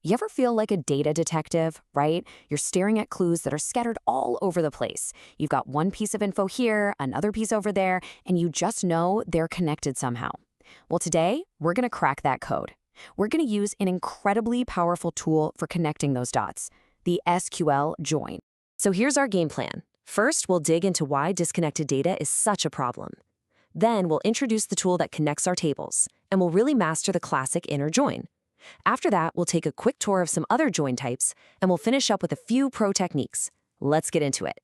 You ever feel like a data detective, right? You're staring at clues that are scattered all over the place. You've got one piece of info here, another piece over there, and you just know they're connected somehow. Well, today, we're going to crack that code. We're going to use an incredibly powerful tool for connecting those dots, the SQL JOIN. So here's our game plan. First, we'll dig into why disconnected data is such a problem. Then we'll introduce the tool that connects our tables, and we'll really master the classic inner join. After that, we'll take a quick tour of some other join types, and we'll finish up with a few pro techniques. Let's get into it.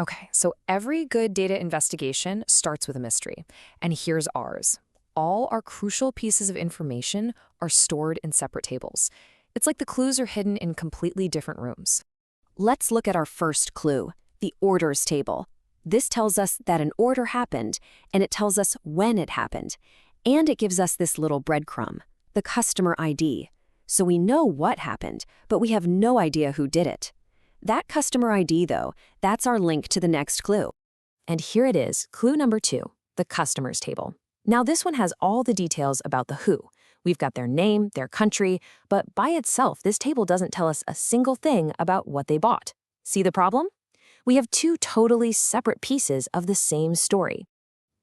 Okay, so every good data investigation starts with a mystery, and here's ours. All our crucial pieces of information are stored in separate tables. It's like the clues are hidden in completely different rooms. Let's look at our first clue, the orders table. This tells us that an order happened, and it tells us when it happened. And it gives us this little breadcrumb, the customer ID. So we know what happened, but we have no idea who did it. That customer ID, though, that's our link to the next clue. And here it is, clue number 2, the customers table. Now this one has all the details about the who. We've got their name, their country, but by itself, this table doesn't tell us a single thing about what they bought. See the problem? We have two totally separate pieces of the same story.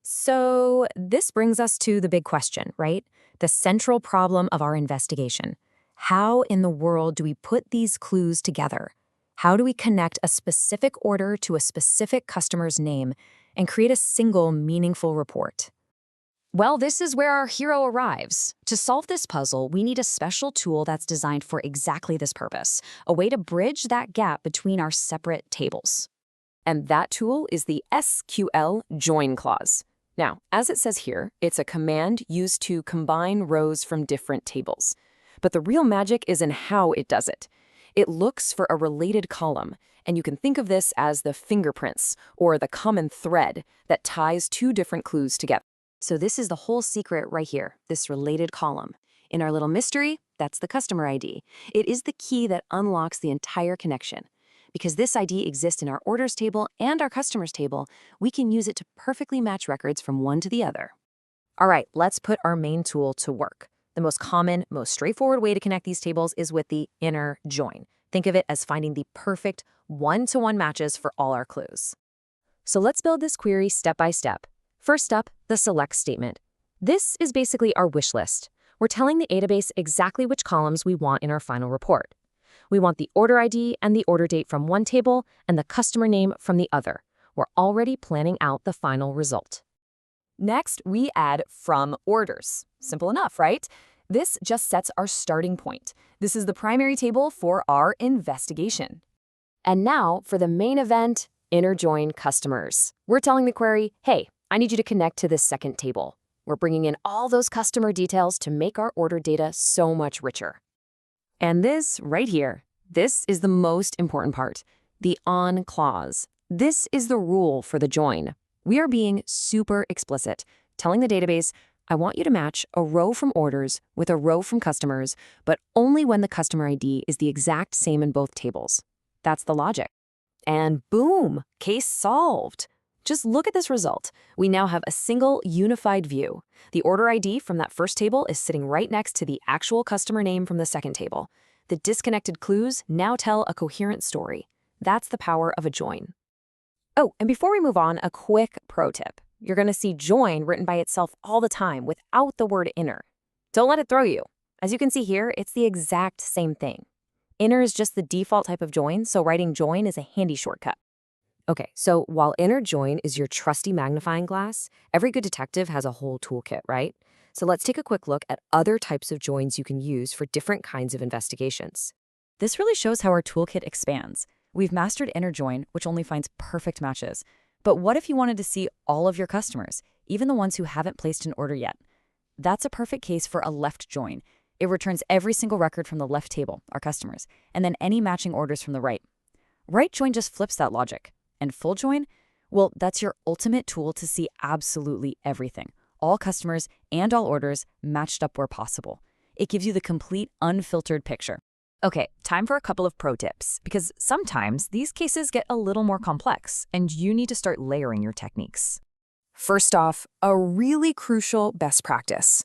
So this brings us to the big question, right? The central problem of our investigation. How in the world do we put these clues together? How do we connect a specific order to a specific customer's name and create a single meaningful report? Well, this is where our hero arrives. To solve this puzzle, we need a special tool that's designed for exactly this purpose, a way to bridge that gap between our separate tables. And that tool is the SQL JOIN clause. Now, as it says here, it's a command used to combine rows from different tables. But the real magic is in how it does it. It looks for a related column, and you can think of this as the fingerprints, or the common thread that ties two different clues together. So this is the whole secret right here, this related column. In our little mystery, that's the customer ID. It is the key that unlocks the entire connection. Because this ID exists in our orders table and our customers table, we can use it to perfectly match records from one to the other. All right, let's put our main tool to work. The most common, most straightforward way to connect these tables is with the inner join. Think of it as finding the perfect one-to-one matches for all our clues. So let's build this query step by step. First up, the select statement. This is basically our wish list. We're telling the database exactly which columns we want in our final report. We want the order ID and the order date from one table and the customer name from the other. We're already planning out the final result. Next, we add from orders. Simple enough, right? This just sets our starting point. This is the primary table for our investigation. And now for the main event, inner join customers. We're telling the query, hey, I need you to connect to this second table. We're bringing in all those customer details to make our order data so much richer. And this right here, this is the most important part, the on clause. This is the rule for the join. We are being super explicit, telling the database, I want you to match a row from orders with a row from customers, but only when the customer ID is the exact same in both tables. That's the logic. And boom, case solved. Just look at this result. We now have a single unified view. The order ID from that first table is sitting right next to the actual customer name from the second table. The disconnected clues now tell a coherent story. That's the power of a join. Oh, and before we move on, a quick pro tip. You're going to see join written by itself all the time without the word inner. Don't let it throw you. As you can see here, it's the exact same thing. Inner is just the default type of join, so writing join is a handy shortcut. Okay, so while inner join is your trusty magnifying glass, every good detective has a whole toolkit, right? So let's take a quick look at other types of joins you can use for different kinds of investigations. This really shows how our toolkit expands. We've mastered inner join, which only finds perfect matches. But what if you wanted to see all of your customers, even the ones who haven't placed an order yet? That's a perfect case for a left join. It returns every single record from the left table, our customers, and then any matching orders from the right. Right join just flips that logic. And full join? Well, that's your ultimate tool to see absolutely everything. All customers and all orders matched up where possible. It gives you the complete, unfiltered picture. Okay, time for a couple of pro tips, because sometimes these cases get a little more complex, and you need to start layering your techniques. First off, a really crucial best practice.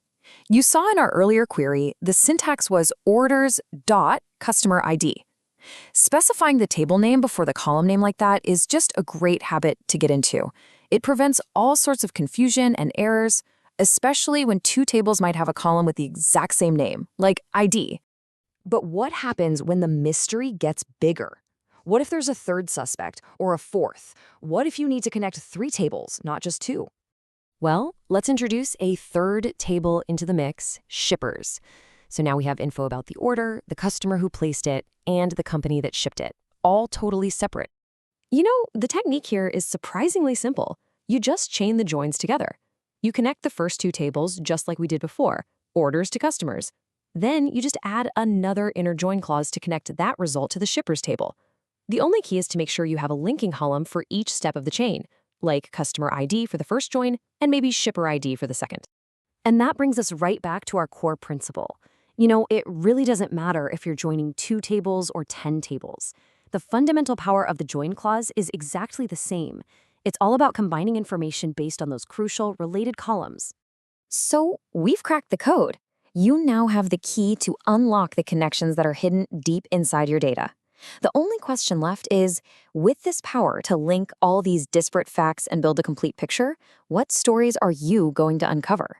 You saw in our earlier query, the syntax was orders dot customer ID. Specifying the table name before the column name like that is just a great habit to get into. It prevents all sorts of confusion and errors, especially when two tables might have a column with the exact same name, like ID. But what happens when the mystery gets bigger? What if there's a third suspect or a fourth? What if you need to connect 3 tables, not just 2? Well, let's introduce a third table into the mix, shippers. So now we have info about the order, the customer who placed it, and the company that shipped it, all totally separate. You know, the technique here is surprisingly simple. You just chain the joins together. You connect the first 2 tables just like we did before, orders to customers. Then you just add another inner join clause to connect that result to the shippers table. The only key is to make sure you have a linking column for each step of the chain, like customer ID for the first join and maybe shipper ID for the second. And that brings us right back to our core principle. You know, it really doesn't matter if you're joining 2 tables or 10 tables. The fundamental power of the join clause is exactly the same. It's all about combining information based on those crucial related columns. So we've cracked the code. You now have the key to unlock the connections that are hidden deep inside your data. The only question left is, with this power to link all these disparate facts and build a complete picture, what stories are you going to uncover?